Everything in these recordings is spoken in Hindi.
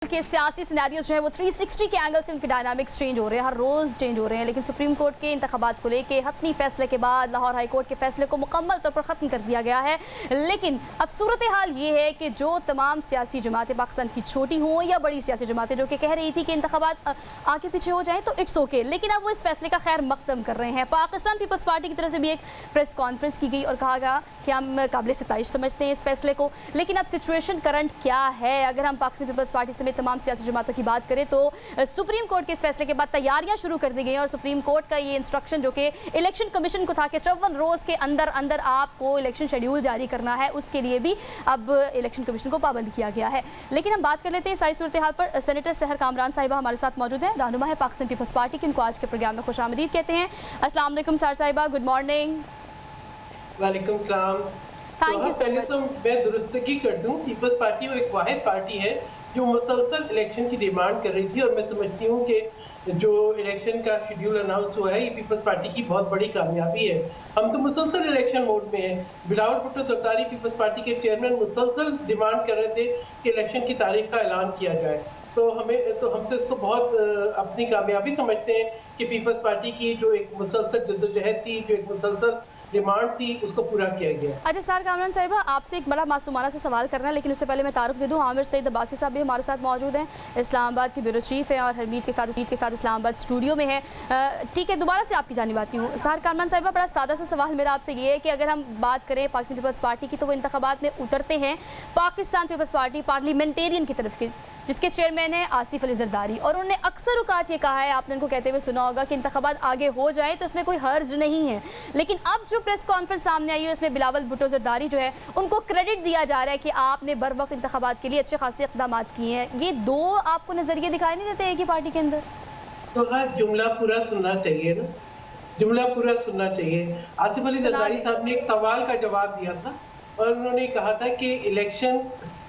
के सियासी सिनेरियोज जो है वो 360 के एंगल से उनके डायनामिक्स चेंज हो रहे हैं, हर रोज़ चेंज हो रहे हैं। लेकिन सुप्रीम कोर्ट के इंतखाबात को लेके हतमी फैसले के बाद लाहौर हाई कोर्ट के फैसले को मुकम्मल तौर पर ख़त्म कर दिया गया है। लेकिन अब सूरत हाल ये है कि जो तमाम सियासी जमातें पाकिस्तान की छोटी हों या बड़ी सियासी जमातें जो कि कह रही थी कि इंतखाबात आगे पीछे हो जाएँ तो इट्स ओके, लेकिन अब वो इस फैसले का खैर मकदम कर रहे हैं। पाकिस्तान पीपल्स पार्टी की तरफ से भी एक प्रेस कॉन्फ्रेंस की गई और कहा गया कि हम काबिल सताइश समझते हैं इस फैसले को। लेकिन अब सिचुएशन करंट क्या है? अगर हम पाकिस्तान पीपल्स पार्टी समेत तमाम सियासी जमातों की बात करें तो सुप्रीम कोर्ट के इस फैसले के बाद तैयारियां शुरू कर दी गई हैं और सुप्रीम कोर्ट का ये इंस्ट्रक्शन जो कि इलेक्शन कमीशन को था कि 54 रोज के अंदर अंदर आपको इलेक्शन शेड्यूल जारी करना है, उसके लिए भी अब इलेक्शन कमीशन को पाबंद किया गया है। लेकिन हम बात कर लेते हैं सारी सूरत हाल पर। सेनेटर सहर कामरान साहिबा हमारे साथ मौजूद हैं, रहनुमा है पाकिस्तान पीपल्स पार्टी की। उनको आज के प्रोग्राम में खुशामदीद कहते हैं। अस्सलाम वालेकुम सहर साहिबा, गुड मॉर्निंग। वालेकुम सलाम। Thank you. पहले तो मैं दुरुस्तगी कर दूं, पीपल्स पार्टी वो एक वाहिद पार्टी है जो मुसलसल इलेक्शन की डिमांड कर रही थी और मैं समझती हूँ कि जो इलेक्शन का शेड्यूल अनाउंस हुआ है ये पीपल्स पार्टी की बहुत बड़ी कामयाबी है। हम तो मुसलसल इलेक्शन मोड में हैं। बिलावल भुट्टो जरदारी पीपल्स पार्टी के चेयरमैन मुसलसल डिमांड कर रहे थे कि इलेक्शन की तारीख का ऐलान किया जाए। तो हम तो इसको बहुत अपनी कामयाबी समझते हैं कि पीपल्स पार्टी की जो एक मुसलसल जद्दोजहद थी, जो एक मुसलसल डिमांड थी, उसको पूरा किया गया। अच्छा सहर कामरान साहिबा, आपसे एक बड़ा मासूमाना से सवाल करना है, लेकिन उससे पहले मैं तारुफ दे दूं। आमिर सईद अब्बासी साहब भी हमारे साथ मौजूद हैं, इस्लामाबाद की ब्यूरो चीफ है और हरमीत के साथ इस्लामाबाद स्टूडियो में है। ठीक है, दोबारा से आपकी जानिब आती हूँ। सहर कामरान साहिबा, बड़ा सादा सा सवाल मेरा आपसे ये है कि अगर हम बात करें पाकिस्तान पीपल्स पार्टी की तो वो इंतखाबात में उतरते हैं पाकिस्तान पीपल्स पार्टी पार्लियामेंटेरियन की तरफ की, जिसके चेयरमैन है आसिफ अली जरदारी, और उन्होंने अक्सर औकात ये कहा है, आपने उनको कहते हुए सुना होगा कि इंतखाबात आगे हो जाए तो इसमें कोई हर्ज नहीं है। लेकिन अब जो प्रेस कॉन्फ्रेंस सामने आई है उसमें बिलावल भुट्टो जरदारी जो है उनको क्रेडिट दिया जा रहा है कि आपने बर वक्त इंतखाबात के लिए अच्छे खासे इक़दाम किए हैं। ये दो आपको नजरिए दिखाई नहीं देते एक ही पार्टी के अंदर? तो हाँ, जुमला पूरा सुनना चाहिए ना, जुमला पूरा सुनना चाहिए। आसिफ अली जरदारी साहब ने एक सवाल का जवाब दिया था और उन्होंने कहा था कि इलेक्शन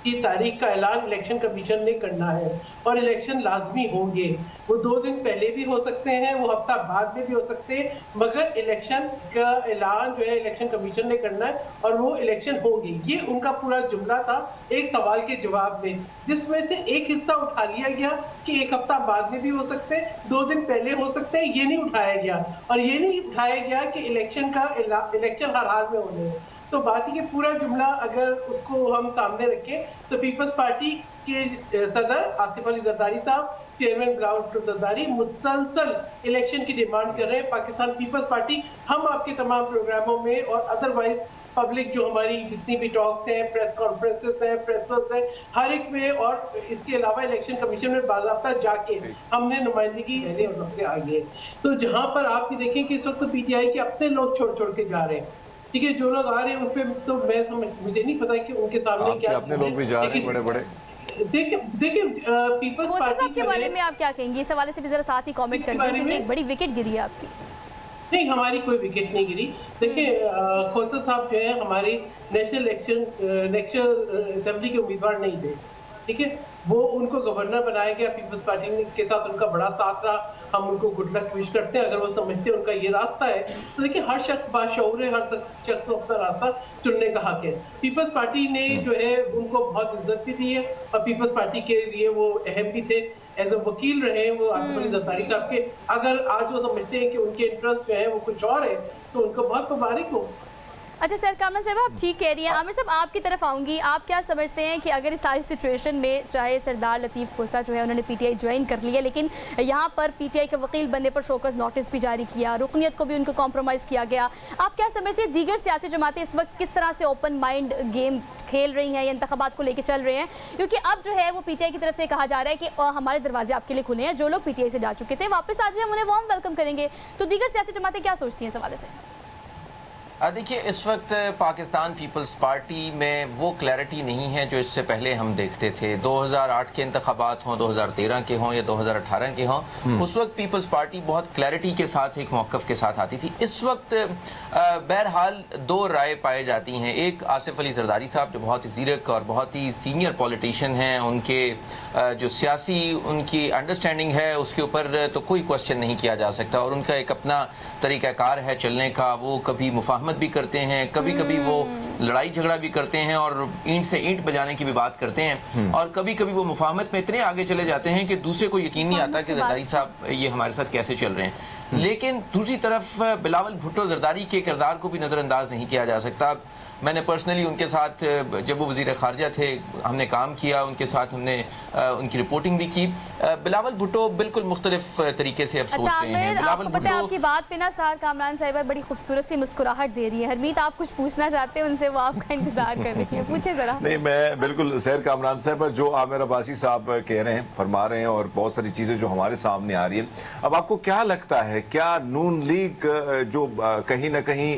की तारीख का ऐलान इलेक्शन कमीशन ने करना है और इलेक्शन लाजमी होंगे। वो 2 दिन पहले भी हो सकते हैं, वो हफ्ता बाद में भी हो सकते हैं, मगर इलेक्शन का ऐलान जो है इलेक्शन कमीशन ने करना है और वो इलेक्शन होंगे। ये उनका पूरा जुमला था एक सवाल के जवाब में, जिसमें से एक हिस्सा उठा लिया गया कि एक हफ्ता बाद में भी हो सकते हैं, 2 दिन पहले हो सकते हैं। ये नहीं उठाया गया और ये नहीं उठाया गया कि इलेक्शन हर हाल में होने हैं। तो बात ये पूरा जुमला अगर उसको हम सामने रखें तो पीपल्स पार्टी के सदर आसिफ अली जरदारी साहब, चेयरमैन बिलावल भुट्टो जरदारी मुसलसल इलेक्शन की डिमांड कर रहे हैं। पाकिस्तान पीपल्स पार्टी हम आपके तमाम प्रोग्रामों में और अदरवाइज पब्लिक जो हमारी जितनी भी टॉक्स हैं, प्रेस कॉन्फ्रेंसेस हैं, प्रेसर्स हैं, हर एक में, और इसके अलावा इलेक्शन कमीशन में बाज़ाब्ता जाके हमने नुमाइंदगी लेने आगे है। तो जहाँ पर आप ये देखें कि इस वक्त पीटीआई के अपने लोग छोड़ के जा रहे हैं, ठीक है, जो लोग आ रहे हैं उस पे तो मुझे नहीं पता कि उनके सामने क्या अपने लोग भी जा रहे हैं बड़े-बड़े। देखिए पीपल्स पार्टी के बारे में आप क्या कहेंगे? इस हवाले से भी जरा साथ ही कमेंट कर दें क्योंकि एक बड़ी विकेट गिरी है आपकी। नहीं, हमारी कोई विकेट नहीं गिरी। देखिए खोसर साहब जो है हमारी नेशनल असेंबली के उम्मीदवार नहीं थे, ठीक है, वो उनको गवर्नर बनाया गया। पीपल्स पार्टी के साथ उनका बड़ा साथ रहा, हम उनको गुड लक विश करते हैं अगर वो समझते हैं उनका ये रास्ता है। तो देखिए हर शख्स बाशऊर है, हर शख्स को अपना रास्ता चुनने का हक है। पीपल्स पार्टी ने जो है उनको बहुत इज्जत भी दी है और पीपल्स पार्टी के लिए वो अहम भी थे, एज अ वकील रहे वो आसिफ अली जरदारी साहब के। अगर आज वो समझते हैं कि उनके इंटरेस्ट जो है वो कुछ और है तो उनको बहुत मुबारक हो। अच्छा सर कामरान साहब, आप ठीक कह रही हैं। आमिर साहब आपकी तरफ आऊँगी, आप क्या समझते हैं कि अगर इस सारी सिचुएशन में चाहे सरदार लतीफ़ खोसा जो है उन्होंने पीटीआई ज्वाइन कर लिया, लेकिन यहाँ पर पीटीआई के वकील बनने पर शोकस नोटिस भी जारी किया, रुकनीत को भी उनको कॉम्प्रोमाइज़ किया गया, आप क्या समझते हैं दीगर सियासी जमातें इस वक्त किस तरह से ओपन माइंड गेम खेल रही हैं या इंतखाबात को लेकर चल रहे हैं? क्योंकि अब जो है वो पीटीआई की तरफ से कहा जा रहा है कि हमारे दरवाजे आपके लिए खुले हैं, जो लोग पीटीआई से जा चुके थे वापस आ जाए, हम उन्हें वार्म वेलकम करेंगे। तो दीगर सियासी जमातें क्या सोचती हैं इस हवाले से? देखिए, इस वक्त पाकिस्तान पीपल्स पार्टी में वो क्लैरिटी नहीं है जो इससे पहले हम देखते थे। 2008 के इंतखाबात हों, 2013 के हों या 2018 के हों, उस वक्त पीपल्स पार्टी बहुत क्लैरिटी के साथ एक मौक़िफ़ के साथ आती थी। इस वक्त बहरहाल 2 राय पाई जाती हैं। एक आसिफ अली जरदारी साहब जो बहुत ही ज़ीरक और बहुत ही सीनियर पॉलिटिशियन हैं, उनके जो सियासी उनकी अंडरस्टैंडिंग है उसके ऊपर तो कोई क्वेश्चन नहीं किया जा सकता और उनका एक अपना तरीक़ाकार है चलने का, वो कभी मुफाहमत मुजाहमत भी करते हैं, कभी कभी वो लड़ाई झगड़ा भी करते हैं और ईंट से ईंट बजाने की भी बात करते हैं, और कभी कभी वो मुफाहमत में इतने आगे चले जाते हैं कि दूसरे को यकीन नहीं आता कि जरदारी साहब ये हमारे साथ कैसे चल रहे हैं। लेकिन दूसरी तरफ बिलावल भुट्टो जरदारी के किरदार को भी नज़रअंदाज नहीं किया जा सकता। मैंने पर्सनली उनके साथ जब वो वज़ीर ख़ारजा थे हमने काम किया, उनके साथ हमने उनकी रिपोर्टिंग भी की। बिलावल भुट्टो बिल्कुल मुख्तलिफ तरीके से अब सोच रहे हैं। बिलावल भुट्टो, आपकी बात पे ना सार कामरान साहिबा बड़ी खूबसूरत सी मुस्कुराहट दे रही है। हरमीत, आप कुछ पूछना चाहते हैं उनसे, वो आपका इंतजार कर रही है, पूछे जरा। नहीं, मैं बिल्कुल सैर कामरान साहब जो आमिर अब्बासी साहब कह रहे हैं, फरमा रहे हैं, और बहुत सारी चीज़ें जो हमारे सामने आ रही है। अब आपको क्या लगता है, क्या नून लीग जो कहीं ना कहीं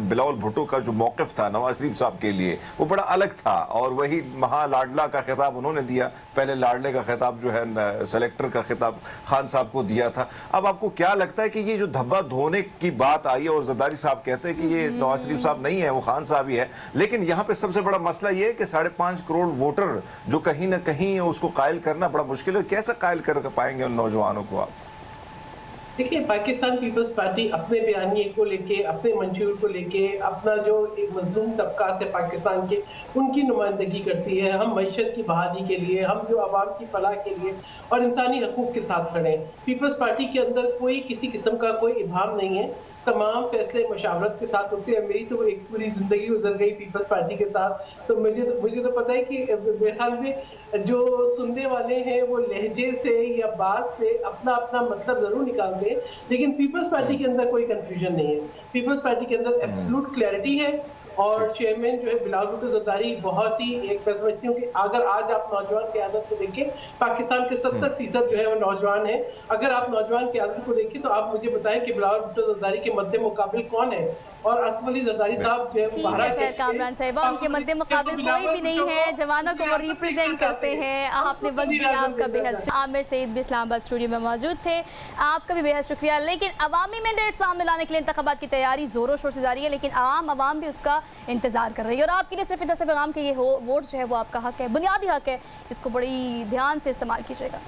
बिलावल भुट्टो का जो मौक़िफ़ था नवाज शरीफ साहब के लिए वो बड़ा अलग था, और वही महा लाडला का खिताब उन्होंने दिया, पहले लाडले का खिताब जो है सेलेक्टर का खिताब खान साहब को दिया था। अब आपको क्या लगता है कि ये जो धब्बा धोने की बात आई है, और जरदारी साहब कहते हैं कि ये नवाज शरीफ साहब नहीं है, वो खान साहब ही है, लेकिन यहाँ पे सबसे बड़ा मसला ये है कि 5.5 करोड़ वोटर जो कहीं ना कहीं उसको कायल करना बड़ा मुश्किल है। कैसे कायल कर पाएंगे उन नौजवानों को आप? देखिए, पाकिस्तान पीपल्स पार्टी अपने बयानिए को लेके, अपने मंशूर को लेके, अपना जो एक मजलूम तबकात है पाकिस्तान के, उनकी नुमाइंदगी करती है। हम मईशत की बहाली के लिए, हम जो आवाम की फलाह के लिए और इंसानी हकूक़ के साथ खड़े हैं। पीपल्स पार्टी के अंदर कोई किसी किस्म का कोई इबाम नहीं है, तमाम फैसले मशावरत के साथ होते हैं। मेरी तो एक पूरी जिंदगी गुजर गई पीपल्स पार्टी के साथ, तो मुझे तो पता है कि मेरे ख्याल में जो सुनने वाले हैं वो लहजे से या बात से अपना अपना मतलब जरूर निकालते हैं, लेकिन पीपल्स पार्टी के अंदर कोई कंफ्यूजन नहीं है। पीपल्स पार्टी के अंदर एब्सोल्यूट क्लैरिटी है, और चेयरमैन जो है बिलावल भुट्टो जरदारी बहुत ही एक, मैं समझती हूँ कि अगर आज आप नौजवान क़यादत को देखें, पाकिस्तान के 70% जो है वो नौजवान है। अगर आप नौजवान क़यादत को देखें तो आप मुझे बताएं कि बिलावल भुट्टो जरदारी के मद्दे मुकाबिल कौन है, और आसिफ अली जरदारी साहब जो है सैर कामरान साहिबा, उनके मद्दे मुकाबिल कोई भी नहीं है, जवानों को वो रिप्रेजेंट करते हैं। आपने वक्त दिया, आपका बेहद। आमिर सईद भी इस्लामाबाद स्टूडियो में मौजूद थे, आपका भी बेहद शुक्रिया। लेकिन अवामी मैंडेट सामने लाने के लिए इंतखाबात की तैयारी जोरों शोर से जारी है, लेकिन आवाम भी उसका इंतजार कर रही है, और आपके लिए सिर्फ इतना सा पैगाम कि ये वोट जो है वो आपका हक है, बुनियादी हक है, इसको बड़ी ध्यान से इस्तेमाल कीजिएगा।